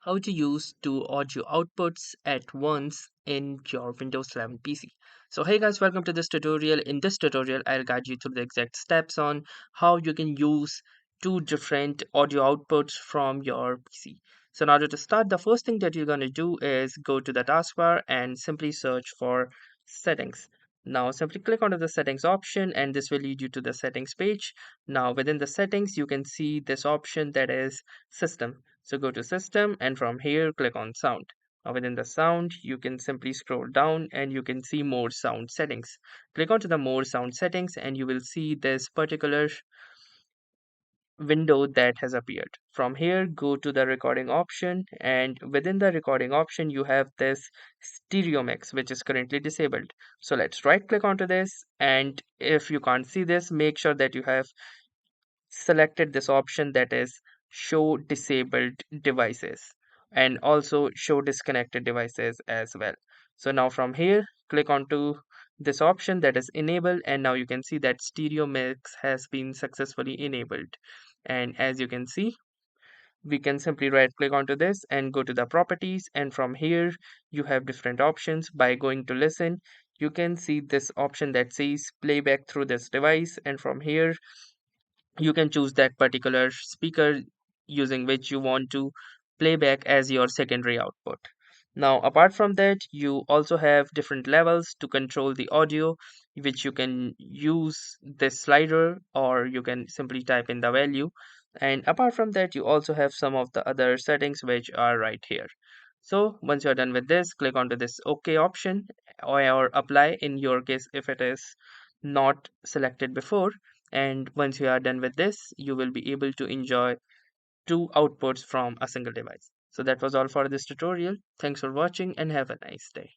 how to use two audio outputs at once in your Windows 11 PC. So hey guys, welcome to this tutorial. In this tutorial, I'll guide you through the exact steps on how you can use two different audio outputs from your PC. So in order to start, the first thing that you're going to do is go to the taskbar and simply search for settings. Now simply click onto the settings option and this will lead you to the settings page. Now within the settings, you can see this option that is system. So go to system and from here click on sound. Now within the sound, you can simply scroll down and you can see more sound settings. Click onto the more sound settings and you will see this particular window that has appeared. From here, go to the recording option and within the recording option, you have this stereo mix which is currently disabled. So let's right click onto this and if you can't see this, make sure that you have selected this option that is show disabled devices and also show disconnected devices as well. So now from here click onto this option that is enabled and now you can see that stereo mix has been successfully enabled. And as you can see, we can simply right click onto this and go to the properties and from here you have different options. By going to listen, you can see this option that says playback through this device and from here you can choose that particular speaker using which you want to play back as your secondary output. Now, apart from that, you also have different levels to control the audio, which you can use this slider or you can simply type in the value. And apart from that, you also have some of the other settings which are right here. So once you're done with this, click onto this OK option or apply in your case if it is not selected before. And once you are done with this, you will be able to enjoy two outputs from a single device. So that was all for this tutorial. Thanks for watching and have a nice day.